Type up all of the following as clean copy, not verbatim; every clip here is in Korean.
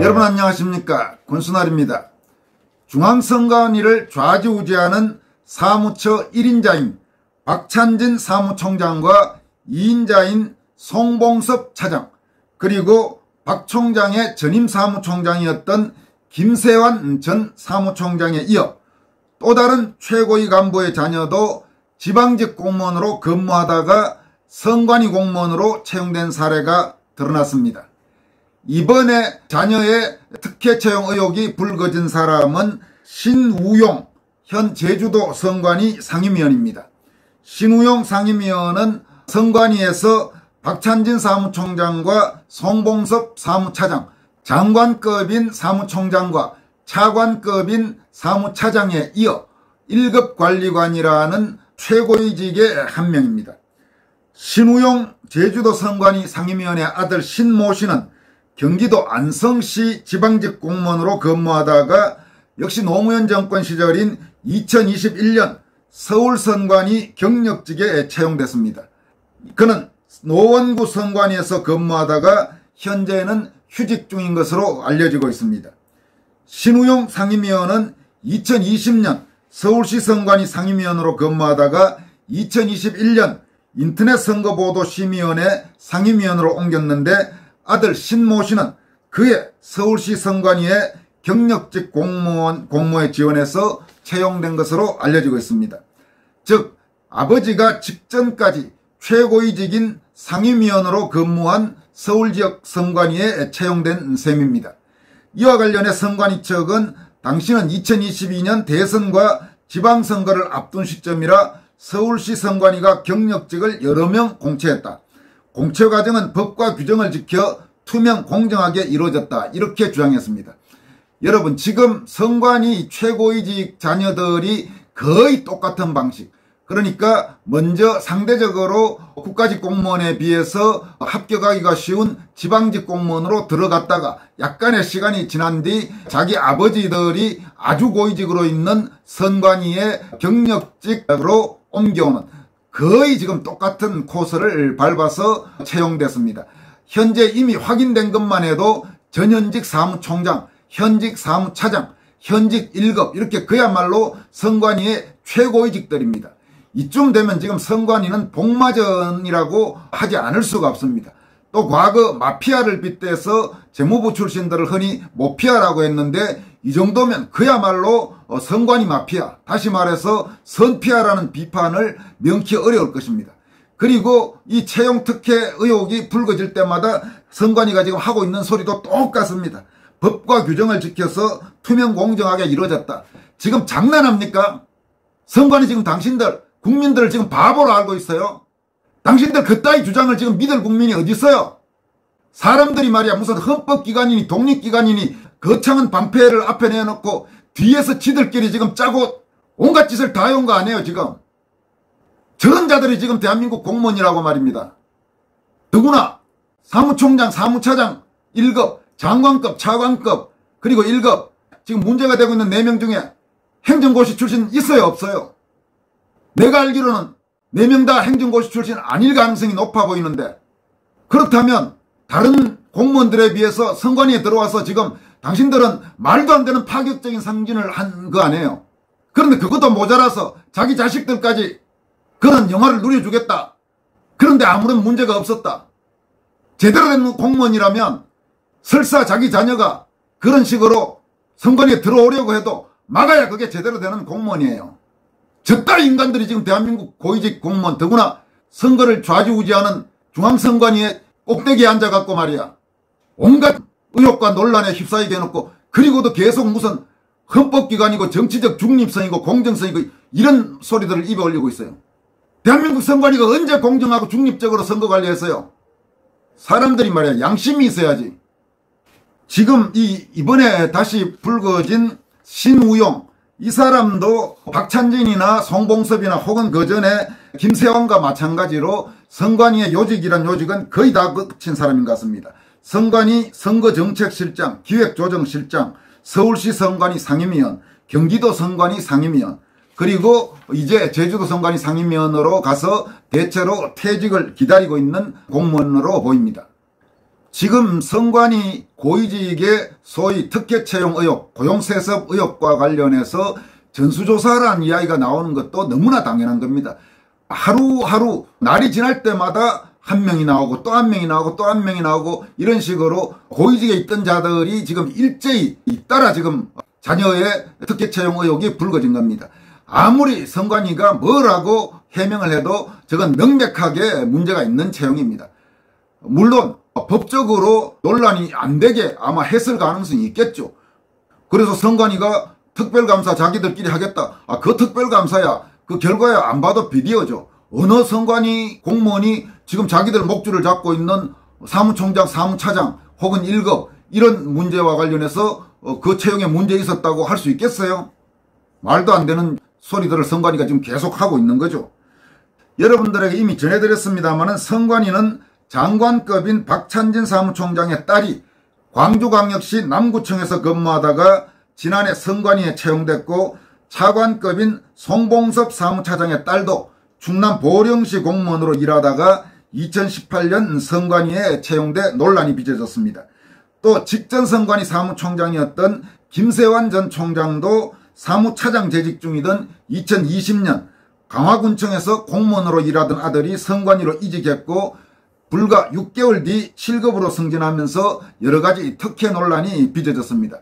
여러분 안녕하십니까, 권순알입니다. 중앙선관위를 좌지우지하는 사무처 1인자인 박찬진 사무총장과 2인자인 송봉섭 차장, 그리고 박 총장의 전임 사무총장이었던 김세환 전 사무총장에 이어 또 다른 최고위 간부의 자녀도 지방직 공무원으로 근무하다가 선관위 공무원으로 채용된 사례가 드러났습니다. 이번에 자녀의 특혜 채용 의혹이 불거진 사람은 신우용 현 제주도 선관위 상임위원입니다. 신우용 상임위원은 선관위에서 박찬진 사무총장과 송봉섭 사무차장, 장관급인 사무총장과 차관급인 사무차장에 이어 1급 관리관이라는 최고위직의 한 명입니다. 신우용 제주도 선관위 상임위원의 아들 신모 씨는 경기도 안성시 지방직 공무원으로 근무하다가 역시 노무현 정권 시절인 2021년 서울선관위 경력직에 채용됐습니다. 그는 노원구 선관위에서 근무하다가 현재는 휴직 중인 것으로 알려지고 있습니다. 신우용 상임위원은 2020년 서울시 선관위 상임위원으로 근무하다가 2021년 인터넷 선거보도심의위원회 상임위원으로 옮겼는데 아들 신모 씨는 그의 서울시 선관위의 경력직 공모에 지원해서 채용된 것으로 알려지고 있습니다. 즉 아버지가 직전까지 최고위직인 상임위원으로 근무한 서울지역 선관위에 채용된 셈입니다. 이와 관련해 선관위 측은 당시는 2022년 대선과 지방선거를 앞둔 시점이라 서울시 선관위가 경력직을 여러 명 공채했다. 공채 과정은 법과 규정을 지켜 투명 공정하게 이루어졌다. 이렇게 주장했습니다. 여러분, 지금 선관위 최고위직 자녀들이 거의 똑같은 방식, 그러니까 먼저 상대적으로 국가직 공무원에 비해서 합격하기가 쉬운 지방직 공무원으로 들어갔다가 약간의 시간이 지난 뒤 자기 아버지들이 아주 고위직으로 있는 선관위의 경력직으로 옮겨오는 거의 지금 똑같은 코스를 밟아서 채용됐습니다. 현재 이미 확인된 것만 해도 전현직 사무총장, 현직 사무차장, 현직 1급 이렇게 그야말로 선관위의 최고위직들입니다. 이쯤 되면 지금 선관위는 복마전이라고 하지 않을 수가 없습니다. 또 과거 마피아를 빗대서 재무부 출신들을 흔히 모피아라고 했는데 이 정도면 그야말로 선관위 마피아, 다시 말해서 선피아라는 비판을 명키 어려울 것입니다. 그리고 이 채용 특혜 의혹이 불거질 때마다 선관위가 지금 하고 있는 소리도 똑같습니다. 법과 규정을 지켜서 투명 공정하게 이루어졌다. 지금 장난합니까? 선관위 지금 당신들, 국민들을 지금 바보로 알고 있어요. 당신들 그따위 주장을 지금 믿을 국민이 어디 있어요? 사람들이 말이야 무슨 헌법기관이니 독립기관이니 거창한 방패를 앞에 내놓고 뒤에서 지들끼리 지금 짜고 온갖 짓을 다 해온 거 아니에요 지금. 저런 자들이 지금 대한민국 공무원이라고 말입니다. 더구나 사무총장, 사무차장 1급, 장관급, 차관급 그리고 1급 지금 문제가 되고 있는 4명 중에 행정고시 출신 있어요 없어요? 내가 알기로는 4명 다 행정고시 출신 아닐 가능성이 높아 보이는데, 그렇다면 다른 공무원들에 비해서 선관위에 들어와서 지금 당신들은 말도 안 되는 파격적인 상진을 한 거 아니에요. 그런데 그것도 모자라서 자기 자식들까지 그런 영화를 누려주겠다. 그런데 아무런 문제가 없었다. 제대로 된 공무원이라면 설사 자기 자녀가 그런 식으로 선관위에 들어오려고 해도 막아야 그게 제대로 되는 공무원이에요. 저따위 인간들이 지금 대한민국 고위직 공무원, 더구나 선거를 좌지우지하는 중앙선관위에 꼭대기에 앉아갖고 말이야 온갖 의혹과 논란에 휩싸이게 해놓고, 그리고도 계속 무슨 헌법기관이고 정치적 중립성이고 공정성이고 이런 소리들을 입에 올리고 있어요. 대한민국 선관위가 언제 공정하고 중립적으로 선거 관리했어요? 사람들이 말이야 양심이 있어야지. 지금 이번에 다시 불거진 신우용, 이 사람도 박찬진이나 송봉섭이나 혹은 그 전에 김세환과 마찬가지로 선관위의 요직이란 요직은 거의 다 거친 사람인 것 같습니다. 선관위 선거정책실장, 기획조정실장, 서울시 선관위 상임위원, 경기도 선관위 상임위원, 그리고 이제 제주도 선관위 상임위원으로 가서 대체로 퇴직을 기다리고 있는 공무원으로 보입니다. 지금 선관위 고위직의 소위 특혜 채용 의혹, 고용세습 의혹과 관련해서 전수조사라는 이야기가 나오는 것도 너무나 당연한 겁니다. 하루하루 날이 지날 때마다 한 명이 나오고 또 한 명이 나오고 또 한 명이 나오고 이런 식으로 고위직에 있던 자들이 지금 일제히 잇따라 지금 자녀의 특혜 채용 의혹이 불거진 겁니다. 아무리 선관위가 뭐라고 해명을 해도 저건 명백하게 문제가 있는 채용입니다. 물론 법적으로 논란이 안 되게 아마 했을 가능성이 있겠죠. 그래서 선관위가 특별감사 자기들끼리 하겠다. 그 특별감사야, 그 결과야 안 봐도 비디오죠. 어느 선관위 공무원이 지금 자기들 목줄을 잡고 있는 사무총장, 사무차장 혹은 1급 이런 문제와 관련해서 그 채용에 문제 있었다고 할 수 있겠어요? 말도 안 되는 소리들을 선관위가 지금 계속하고 있는 거죠. 여러분들에게 이미 전해드렸습니다만 선관위는 장관급인 박찬진 사무총장의 딸이 광주광역시 남구청에서 근무하다가 지난해 선관위에 채용됐고, 차관급인 송봉섭 사무차장의 딸도 충남 보령시 공무원으로 일하다가 2018년 선관위에 채용돼 논란이 빚어졌습니다. 또 직전 선관위 사무총장이었던 김세환 전 총장도 사무차장 재직 중이던 2020년 강화군청에서 공무원으로 일하던 아들이 선관위로 이직했고, 불과 6개월 뒤 7급으로 승진하면서 여러가지 특혜 논란이 빚어졌습니다.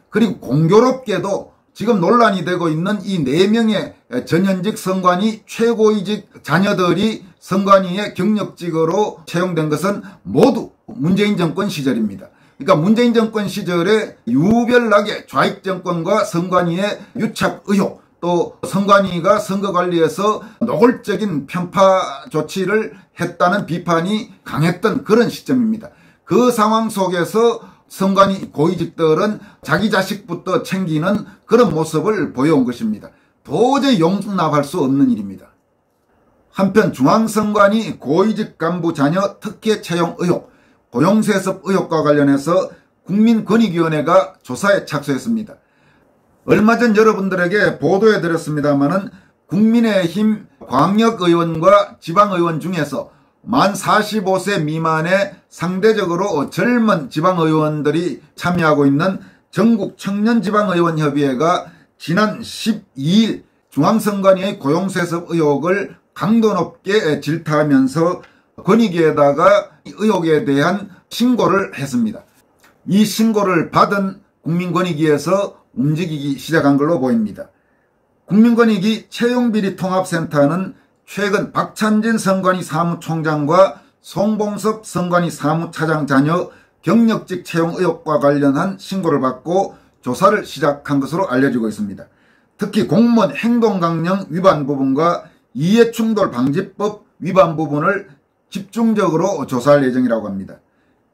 그리고 공교롭게도 지금 논란이 되고 있는 이 4명의 전현직 선관위 최고위직 자녀들이 선관위의 경력직으로 채용된 것은 모두 문재인 정권 시절입니다. 그러니까 문재인 정권 시절에 유별나게 좌익 정권과 선관위의 유착 의혹, 또 선관위가 선거관리에서 노골적인 편파 조치를 했다는 비판이 강했던 그런 시점입니다. 그 상황 속에서 선관위 고위직들은 자기 자식부터 챙기는 그런 모습을 보여온 것입니다. 도저히 용납할 수 없는 일입니다. 한편 중앙선관위 고위직 간부 자녀 특혜 채용 의혹, 고용세습 의혹과 관련해서 국민권익위원회가 조사에 착수했습니다. 얼마 전 여러분들에게 보도해드렸습니다마는 국민의힘 광역의원과 지방의원 중에서 만 45세 미만의 상대적으로 젊은 지방의원들이 참여하고 있는 전국청년지방의원협의회가 지난 12일 중앙선관위의 고용세습 의혹을 강도 높게 질타하면서 권익위에다가 의혹에 대한 신고를 했습니다. 이 신고를 받은 국민권익위에서 움직이기 시작한 걸로 보입니다. 국민권익위 채용비리통합센터는 최근 박찬진 선관위 사무총장과 송봉섭 선관위 사무차장 자녀 경력직 채용 의혹과 관련한 신고를 받고 조사를 시작한 것으로 알려지고 있습니다. 특히 공무원 행동강령 위반 부분과 이해충돌 방지법 위반 부분을 집중적으로 조사할 예정이라고 합니다.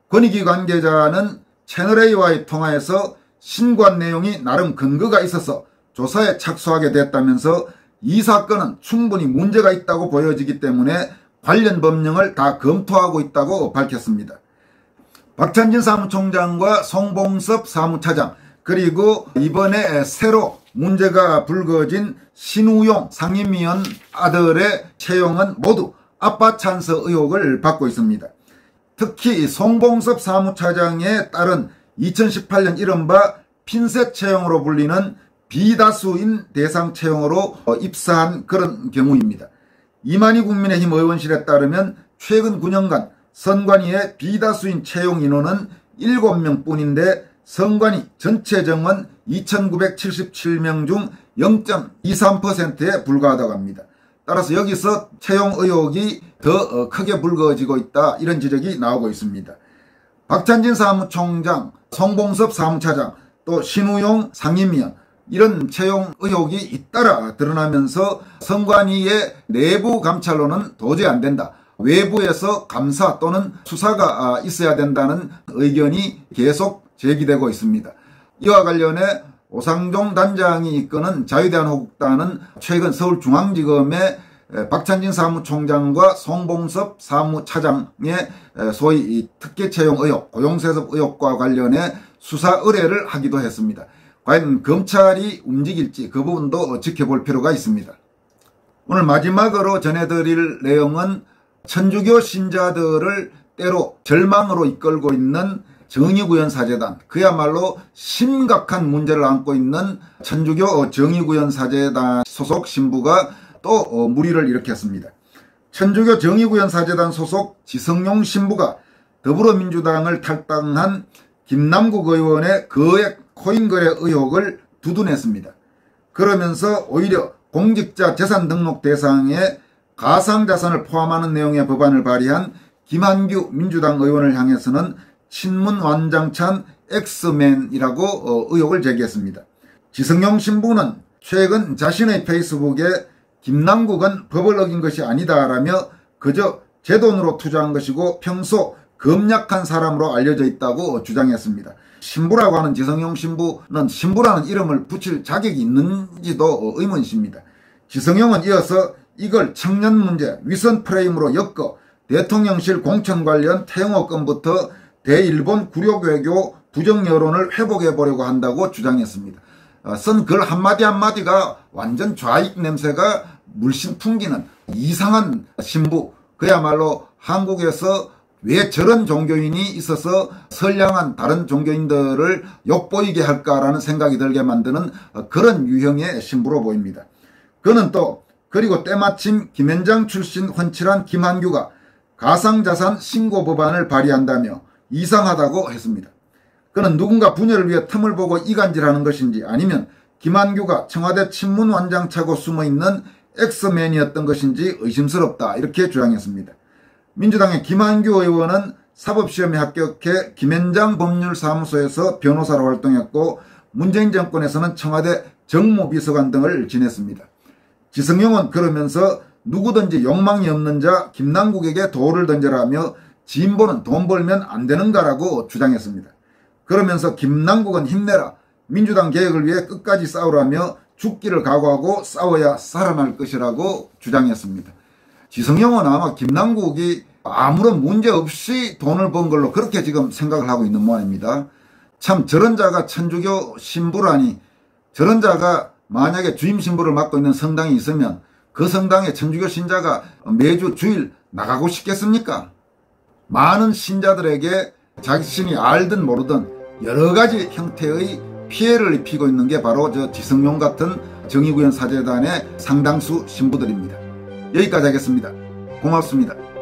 권익위 관계자는 채널A와의 통화에서 신고한 내용이 나름 근거가 있어서 조사에 착수하게 됐다면서 이 사건은 충분히 문제가 있다고 보여지기 때문에 관련 법령을 다 검토하고 있다고 밝혔습니다. 박찬진 사무총장과 송봉섭 사무차장, 그리고 이번에 새로 문제가 불거진 신우용 상임위원 아들의 채용은 모두 아빠 찬스 의혹을 받고 있습니다. 특히 송봉섭 사무차장의 딸은 2018년 이른바 핀셋 채용으로 불리는 비다수인 대상 채용으로 입사한 그런 경우입니다. 이만희 국민의힘 의원실에 따르면 최근 9년간 선관위의 비다수인 채용 인원은 7명 뿐인데 선관위 전체 정원 2,977명 중 0.23%에 불과하다고 합니다. 따라서 여기서 채용 의혹이 더 크게 불거지고 있다, 이런 지적이 나오고 있습니다. 박찬진 사무총장, 송봉섭 사무차장, 또 신우용 상임위원, 이런 채용 의혹이 잇따라 드러나면서 선관위의 내부 감찰로는 도저히 안 된다, 외부에서 감사 또는 수사가 있어야 된다는 의견이 계속 제기되고 있습니다. 이와 관련해 오상종 단장이 이끄는 자유대한호국단은 최근 서울중앙지검에 박찬진 사무총장과 송봉섭 사무차장의 소위 특혜 채용 의혹, 고용세습 의혹과 관련해 수사 의뢰를 하기도 했습니다. 과연 검찰이 움직일지 그 부분도 지켜볼 필요가 있습니다. 오늘 마지막으로 전해드릴 내용은 천주교 신자들을 때로 절망으로 이끌고 있는 정의구현사재단, 그야말로 심각한 문제를 안고 있는 천주교 정의구현사재단 소속 신부가 또 물의를 일으켰습니다. 천주교 정의구현사재단 소속 지성용 신부가 더불어민주당을 탈당한 김남국 의원의 거액 코인거래 의혹을 두둔했습니다. 그러면서 오히려 공직자 재산 등록 대상에 가상자산을 포함하는 내용의 법안을 발의한 김한규 민주당 의원을 향해서는 친문 완장찬 엑스맨이라고 의혹을 제기했습니다. 지성용 신부는 최근 자신의 페이스북에 김남국은 법을 어긴 것이 아니다라며 그저 제 돈으로 투자한 것이고 평소 검약한 사람으로 알려져 있다고 주장했습니다. 신부라고 하는 지성용 신부는 신부라는 이름을 붙일 자격이 있는지도 의문입니다. 지성용은 이어서 이걸 청년 문제, 위선 프레임으로 엮어 대통령실 공천 관련 태영호 건부터 대일본 구력외교 부정 여론을 회복해보려고 한다고 주장했습니다. 쓴 글 한마디 한마디가 완전 좌익 냄새가 물씬 풍기는 이상한 신부, 그야말로 한국에서 왜 저런 종교인이 있어서 선량한 다른 종교인들을 욕보이게 할까라는 생각이 들게 만드는 그런 유형의 신부로 보입니다. 그는 또 그리고 때마침 김현장 출신 훤칠한 김한규가 가상자산 신고 법안을 발의한다며 이상하다고 했습니다. 그는 누군가 분열을 위해 틈을 보고 이간질하는 것인지 아니면 김한규가 청와대 친문 완장차고 숨어있는 엑스맨이었던 것인지 의심스럽다 이렇게 주장했습니다. 민주당의 김한규 의원은 사법시험에 합격해 김현장 법률사무소에서 변호사로 활동했고 문재인 정권에서는 청와대 정무비서관 등을 지냈습니다. 지성용은 그러면서 누구든지 욕망이 없는 자 김남국에게 돌을 던져라며 진보는 돈 벌면 안 되는가라고 주장했습니다. 그러면서 김남국은 힘내라, 민주당 개혁을 위해 끝까지 싸우라며 죽기를 각오하고 싸워야 살아날 것이라고 주장했습니다. 지성용은 아마 김남국이 아무런 문제 없이 돈을 번 걸로 그렇게 지금 생각을 하고 있는 모양입니다. 참 저런 자가 천주교 신부라니, 저런 자가 만약에 주임 신부를 맡고 있는 성당이 있으면 그 성당에 천주교 신자가 매주 주일 나가고 싶겠습니까? 많은 신자들에게 자신이 알든 모르든 여러 가지 형태의 피해를 입히고 있는 게 바로 저 지성용 같은 정의구현사재단의 상당수 신부들입니다. 여기까지 하겠습니다. 고맙습니다.